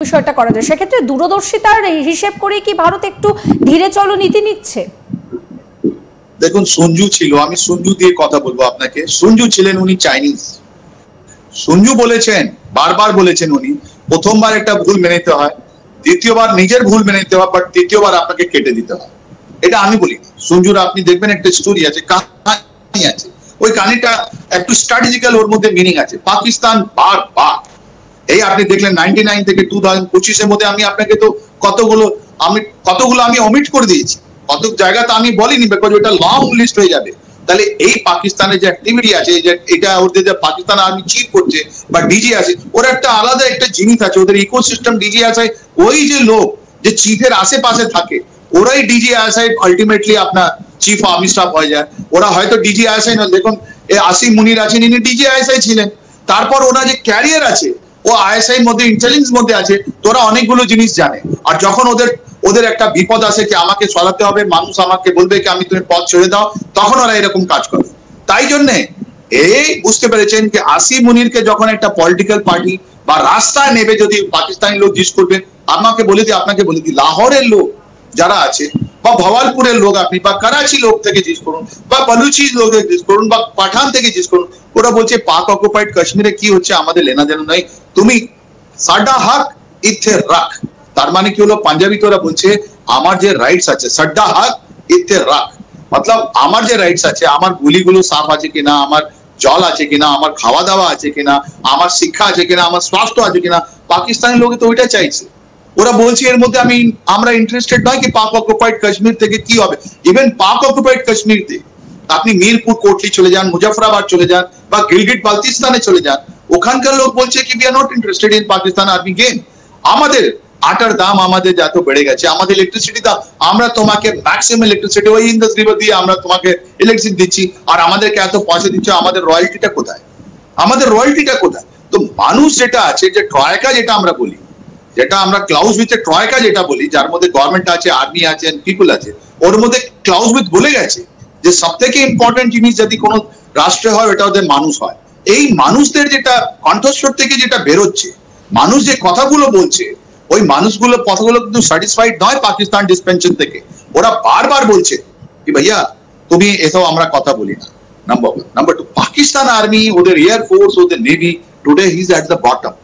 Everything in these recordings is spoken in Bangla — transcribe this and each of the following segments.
বিষয়টা করা যায়। সেক্ষেত্রে দূরদর্শিতার হিসেব করে কি ভারত একটু ধীরে চলো নীতি নিচ্ছে? দেখুন, সঞ্জু ছিল, আমি সঞ্জু দিয়ে কথা বলবো আপনাকে। সঞ্জু ছিলেন, উনি চাইনিজ। সঞ্জু বলেছেন, বারবার বলেছেন উনি, প্রথমবার একটা ভুল মেনে নিতে হয়, দ্বিতীয়বার নিজের ভুল মেনে নিতে হয়, বাট তৃতীয়বার আপনাকে কেটে দিতে হয়। এটা আমি বলি। সঞ্জুর আপনি দেখবেন একটা স্টোরি আছে, কাহিনী আছে, ওই কাহিনীটা একটু স্ট্র্যাটেজিক্যাল, ওর মধ্যে মিনিং আছে। পাকিস্তান বারবার, এই আপনি দেখলেন 99 থেকে 2025 এর মধ্যে আমি আপনাকে তো কতগুলো আমি অমিট করে দিয়েছি, কত জায়গা তো আমি বলিনি, বিকজ ওটা লং লিস্ট হয়ে যাবে। তাহলে এই পাকিস্তানের যে অ্যাক্টিভিটি আছে, যে এটা ওদের যে পাকিস্তান আর্মি চিফ করছে বা ডিজি আছে, ওর একটা আলাদা একটা জিনিস আছে, ওদের ইকোসিস্টেম ডিজি আছে। ওই যে লোক যে চিফের আশেপাশে থাকে, ওরাই ডিজি আসে, আলটিমেটলি আপনার চিফ আর্মি স্টাফ হয়ে যায়। ওরা হয়তো ডিজি আসে না, দেখুন আসিম মুনির আছেন, ইনি ডিজি আইএসআই ছিলেন। তারপর ওনার যে ক্যারিয়ার আছে, ও আইএসআই মধ্যে ইন্টেলিজেন্স মধ্যে আছে, তোরা অনেকগুলো জিনিস জানে। আর যখন ওদের একটা বিপদ আসে কি আমাকে সরাতে হবে, মানুষ আমাকে বলবে কি আমি তুমি পথ ছেড়ে দাও, তখন ওরা এরকম কাজ করে। তাই জন্যে এই বুঝতে পেরেছেন যে আসিম মুনিরকে যখন একটা পলিটিক্যাল পার্টি বা রাস্তায় নেবে, যদি পাকিস্তানি লোক জিজ্ঞেস করবে, আপনাকে বলে দিই লাহোরের লোক যারা আছে বা ভওয়ালপুরের লোক আপনি বা করাচি লোক থেকে জিজ্ঞেস করুন বা বলুচি লোক জিজ্ঞেস করুন বা পাঠান থেকে জিজ্ঞেস করুন, ওরা বলছে পাক অকুপাইড কাশ্মীরে কি হচ্ছে আমাদের লেনা দেনা নাই, তুমি সাডা হক ইথে রাখ। তার মানে কি হলো, পাঞ্জাবি তোরা বলছে আমার যে রাইটস আছে সাডা হক ইথে রাখ, মতলব আমার যে রাইটস আছে, আমার গুলিগুলো সাফ আছে কিনা, আমার জল আছে কিনা, আমার খাওয়া দাওয়া আছে কিনা, আমার শিক্ষা আছে কিনা, আমার স্বাস্থ্য আছে কিনা, পাকিস্তানি লোক তো ওইটা চাইছে। ওরা বলছে এর মধ্যে আমরা ইন্টারেস্টেড নয় কি পাক অকুপাইড কাশ্মীর থেকে কি হবে। ইভেন পাক অকুপাইড কাশ্মীর থেকে আপনি মিরপুর কোটলি চলে যান, মুজফরাবাদ চলে যান বা গিলগিট বালতিস্তানে চলে যান, ওখানকার লোক বলছে কি we are not interested in Pakistan army game. আমাদের আটার দাম আমাদের যত বেড়ে গেছে, আমাদের ইলেকট্রিসিটি দাম, আমরা তোমাকে ম্যাক্সিমাম ইলেকট্রিসিটি ওই ইন্দাস রিভার দিয়ে আমরা তোমাকে ইলেকট্রিসিটি দিচ্ছি, আর আমাদেরকে এত পয়সা দিচ্ছ, আমাদের রয়্যালটিটা কোথায়? আমাদের রয়্যালটিটা কোথায়? তো মানুষ যেটা আছে, যে ট্রয়কা যেটা আমরা বলি, যেটা আমরা ক্লাউজউইথের ট্রয়কা যেটা বলি, যার মধ্যে গভর্নমেন্ট আছে, আর্মি আছে, পিপল আছে, ওর মধ্যে ক্লাউজউইথ বলে গেছে যে সব থেকে ইম্পর্টেন্ট জিনিস যদি কোনো রাষ্ট্রে হয়, ওটা ওদের মানুষ হয়। এই মানুষদের যেটা কণ্ঠস্বর থেকে যেটা বেরোচ্ছে, মানুষ যে কথাগুলো বলছে, ওই মানুষগুলো কথাগুলো কিন্তু স্যাটিসফাইড নয় পাকিস্তান ডিসপেনশন থেকে। ওরা বারবার বলছে কি ভাইয়া তুমি এসব আমরা কথা বলি না। নাম্বার 1। নাম্বার 2, পাকিস্তান আর্মি, ওদের এয়ার ফোর্স, ওদের navy today is at the bottom.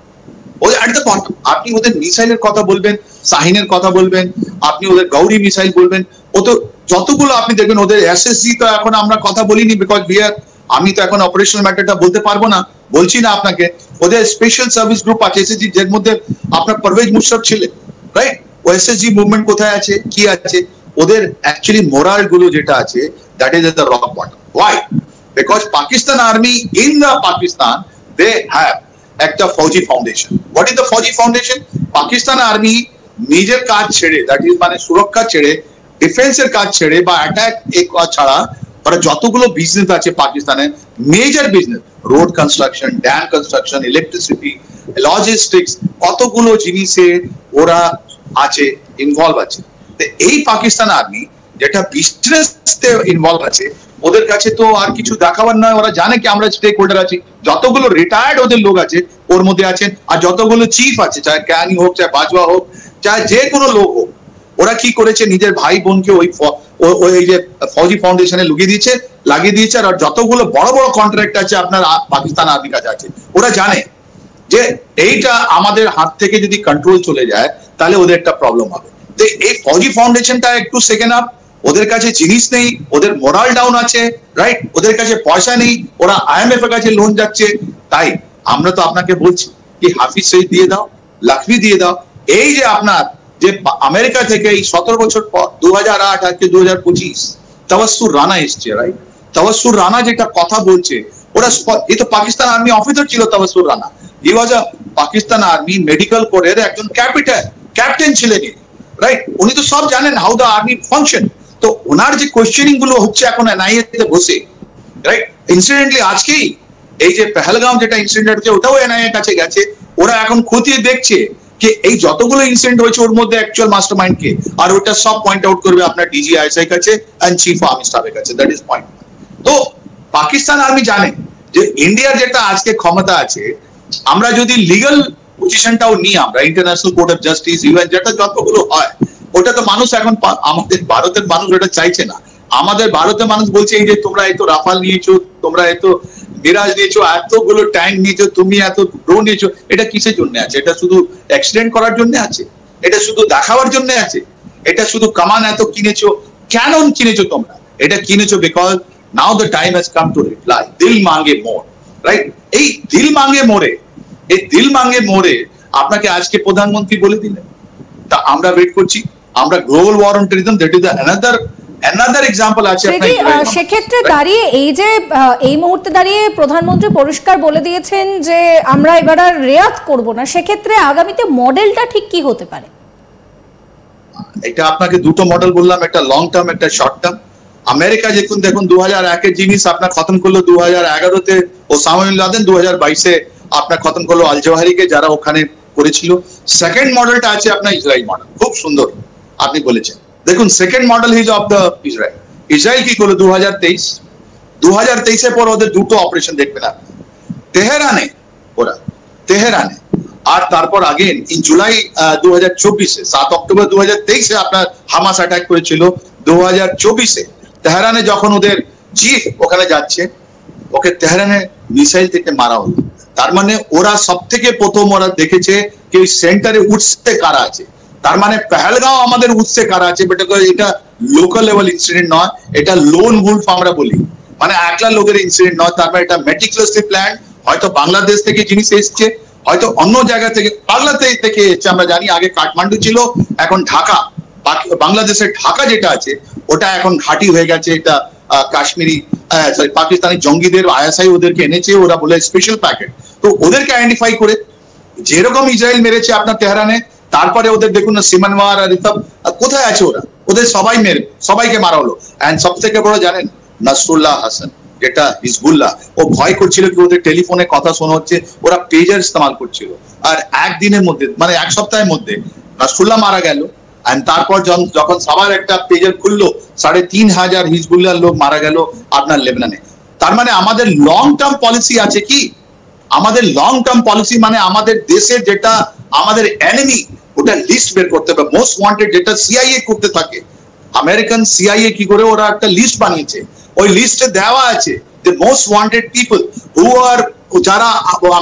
আপনি ওদের মিসাইলের কথা বলবেন, শাহিনের কথা বলবেন, আপনি ওদের গৌরী মিসাইল বলবেন, ও তো যতগুলো আপনি দেখবেন, ওদের এসএসজি তো এখন আমরা কথা বলিনি, বিকজ আমি তো এখন অপারেশনাল ম্যাটারটা বলতে পারবো না, বলছি না আপনাকে। ওদের স্পেশাল সার্ভিস গ্রুপ আছে এসএসজি, যার মধ্যে আপনার পারভেজ মুশারফ ছিলেন, রাইট? ও এসএসজি মুভমেন্ট কোথায় আছে, কি আছে? ওদের অ্যাকচুয়ালি মোরাল গুলো যেটা আছে, that is at the rock bottom. Why? Because Pakistan army in the Pakistan, they have একটা Fauji foundation. What is the Fauji foundation? Pakistan army নিজের কাজ ছেড়ে, দ্যাট ইজ মানে সুরক্ষা ছেড়ে, ডিফেন্সের কাজ ছেড়ে বা অ্যাটাক ছাড়া, ওরা যতগুলো বিজনেস আছে পাকিস্তানের, major business, road construction, dam construction, electricity, logistics, কতগুলো জিনিসে ওরা আছে, ইনভলভ আছে। তো এই পাকিস্তান আর্মি যেটা বিজনেস ইনভলভ আছে, ওদের কাছে তো আর কিছু দেখাবার নয়। ওরা জানে কি আমরা স্টেক হোল্ডার আছি, যতগুলো রিটায়ার্ড ওদের লোক আছে ওর মধ্যে আছেন, আর যতগুলো চিফ আছে, চাহে ক্যানি হোক, চাহে বাজওয়া হোক, চাহে যে কোনো লোক হোক, ওরা কি করেছে, নিজের ভাই বোনকে ওই যে ফৌজি ফাউন্ডেশনে লাগিয়ে দিয়েছে। আর যতগুলো বড় বড় কন্ট্রাক্ট আছে আপনার পাকিস্তান আর্মির কাছে আছে, ওরা জানে যে এইটা আমাদের হাত থেকে যদি কন্ট্রোল চলে যায়, তাহলে ওদের একটা প্রবলেম হবে। তো এই ফৌজি ফাউন্ডেশনটা একটু সেকেন্ড আপ, ওদের কাছে জিনিস নেই, ওদের মোরাল ডাউন আছে, রাইট? ওদের কাছে পয়সা নেই, ওরা আইএমএফ এর কাছে লোন যাচ্ছে। তাই আমরা তো আপনাকে বলছি কি হাফিজ সঈদ দিয়ে দাও, লাখভি দিয়ে দাও। এই যে আপনার যে আমেরিকা থেকে এই 17 বছর পর 2008 আজকে 2025 তাওয়াসসুর রানা এসছে, রাইট? তাওয়াসসুর রানা যেটা কথা বলছে, ওরা এই তো পাকিস্তান আর্মি অফিসার ছিল তাওয়াসসুর রানা। হি ওয়াজ আ পাকিস্তান আর্মি মেডিকেল কোরের একজন ক্যাপ্টেন ছিলেন, রাইট? উনি তো সব জানেন হাউ দ্য আর্মি ফাংশন। তো ওনার যে কোয়েশ্চেনিং গুলো হচ্ছে এখন এনআইএ তে বসে, রাইট? ইনসিডেন্টলি আজকেই এই যে পেহেলগাঁও যেটা ইনসিডেন্ট হচ্ছে, ওটাও এনআইএ কাছে গেছে। ওরা এখন খতিয়ে দেখছে যে এই যতগুলো ইনসিডেন্ট হয়েছে ওর মধ্যে অ্যাকচুয়াল মাস্টারমাইন্ড কে, আর ওটা সব পয়েন্ট আউট করবে আপনার ডিজিআইএসআই কাছে এন্ড চিফ আর্মি স্টাফের কাছে। That is point. তো পাকিস্তান আর্মি জানে যে ইন্ডিয়ার যেটা আজকে ক্ষমতা আছে, আমরা যদি লিগ্যাল পজিশনটাও নিই আমরা, international court of justice, UN, যেটা যতগুলো হয়, ওটা তো মানুষ এখন আমাদের ভারতের মানুষ ওটা চাইছে না। আমাদের ভারতের মানুষ বলছে এই যে তোমরা এত রাফাল নিয়েছো, তোমরা এত মিরাজ নিয়েছো, এতগুলো ট্যাঙ্ক নিয়েছো, তুমি এত ড্রোন নিয়েছো, এটা কিসের জন্য আছে? এটা শুধু অ্যাক্সিডেন্ট করার জন্য আছে? এটা শুধু দেখাবার জন্য আছে? এটা শুধু কামান এত কিনেছো, কেন কিনেছো তোমরা? এটা কিনেছো because now the time has come to reply, দিল মাঙ্গে মোর, রাইট? এই দিল মাঙ্গে মোরে, এই দিল মাঙ্গে মোরে আপনাকে আজকে প্রধানমন্ত্রী বলে দিলেন। তা আমরা ওয়েট করছি, আমরা global war on terrorism, that is another example আছে। সেক্ষেত্রে দাঁড়িয়ে এই যে এই মুহূর্তে দাঁড়িয়ে প্রধানমন্ত্রী পরিষ্কার বলে দিয়েছেন যে আমরা এবার আর রেয়াত করব না, সেক্ষেত্রে আগামীতে মডেলটা ঠিক কি হতে পারে? এটা আপনাকে দুটো মডেল বললাম, একটা লং টার্ম, একটা শর্ট টার্ম। আমেরিকা দেখুন 2001-এর জিনিস আপনার খতম করলো 2011-তে ওসামা বিন লাদেন, 2022-এ আপনার খতম করলো আল জওয়াহিরিকে, যারা ওখানে করেছিল। সেকেন্ড মডেলটা আছে আপনার ইসরায়েল মডেল, খুব সুন্দর আপনি বলেছেন। দেখুন second model is of the Israel. Israel কি করলো 2023-এর পর ওদের দুটো অপারেশন দেখবেন আপনি, তেহরানে, তেহরানে, আর তারপর আগেন ইন জুলাই 2024-এ, 7 অক্টোবর 2023-এ আপনার হামাস অ্যাটাক করেছিল। 2024-এ তেহরানে যখন ওদের চিফ ওখানে যাচ্ছে, ওকে তেহরানে মিসাইল থেকে মারা হলো। তার মানে ওরা সব থেকে প্রথম ওরা দেখেছে যে ওই সেন্টারে উৎসে কারা আছে। তার মানে পেহেলগাঁও আমাদের উৎসে কারা আছে, বাট এটা লোকাল লেভেল ইনসিডেন্ট নয়, এটা লোন উলফ আমরা বলি, মানে একলা লোকের ইনসিডেন্ট নয়। তার মানে এটা মেটিকুলাসলি প্ল্যান। হয়তো বাংলাদেশ থেকে জিনিস এসছে, হয়তো অন্য জায়গা থেকে, বাংলাদেশ থেকে এসছে আমরা জানি। আগে কাঠমান্ডু ছিল, এখন ঢাকা, বাংলাদেশের ঢাকা যেটা আছে ওটা এখন ঘাঁটি হয়ে গেছে। এটা কাশ্মীরি পাকিস্তানি জঙ্গিদের আইএসআই ওদেরকে এনেছে, ওরা বলে স্পেশাল প্যাকেট। তো ওদেরকে আইডেন্টিফাই করে, যেরকম ইসরায়েল মেরেছে আপনার তেহরানে, তারপরে ওদের দেখুন না সিমানওয়ার আর এসব কোথায় আছে, ওরা ওদের সবাইকে মারা হলো। এন্ড সব থেকে বড় জানেন, নাসরুল্লাহ হাসান, যেটা হিজবুল্লাহ, ও ভয় করছিল কি ওদের টেলিফোনে কথা শোনা হচ্ছে, ওরা পেজার ইস্তেমাল করছিল। আর একদিনের মধ্যে, মানে এক সপ্তাহের মধ্যে নাসরুল্লাহ মারা গেল। তারপর যখন সবার একটা পেজার খুললো, 3,500 হিজবুল্লাহ লোক মারা গেল আপনার লেবাননে। তার মানে আমাদের লং টার্ম পলিসি আছে কি? আমাদের লং টার্ম পলিসি মানে আমাদের দেশের যেটা আমাদের এনিমি, ওটা লিস্ট বের করতে হবে। মোস্ট ওয়ান্টেড যেটা সিআইএ করতে থাকে, আমেরিকান সিআইএ কি করে ওরা একটা লিস্ট বানিয়েছে, ওই লিস্টে দেওয়া আছে যে মোস্ট ওয়ান্টেড পিপল হু আর, যারা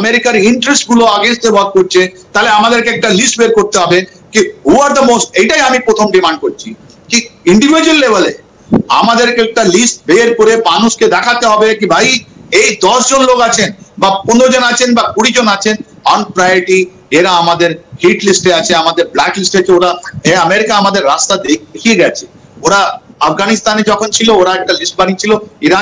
আমেরিকার ইন্টারেস্ট গুলো আগেস্টে ওয়ার্ক করছে। তাহলে আমাদেরকে একটা লিস্ট বের করতে হবে কি হু আর দ্য মোস্ট। এটাই আমি প্রথম ডিমান্ড করছি কি ইন্ডিভিজুয়াল লেভেলে আমাদেরকে একটা লিস্ট বের করে মানুষকে দেখাতে হবে কি ভাই এই 10 জন লোক আছেন বা 15 জন আছেন বা 20 জন আছেন অন প্রায়োরিটি, এরা আমাদের হিট লিস্টে আছে, আমাদের ব্ল্যাক লিস্টে আছে। ওরা আমেরিকা আমাদের রাস্তা দেখিয়ে গেছে। ওরা আফগানিস্তানে যখন ছিল ওরা একটা লিস্ট বানিয়েছিল, ইরাক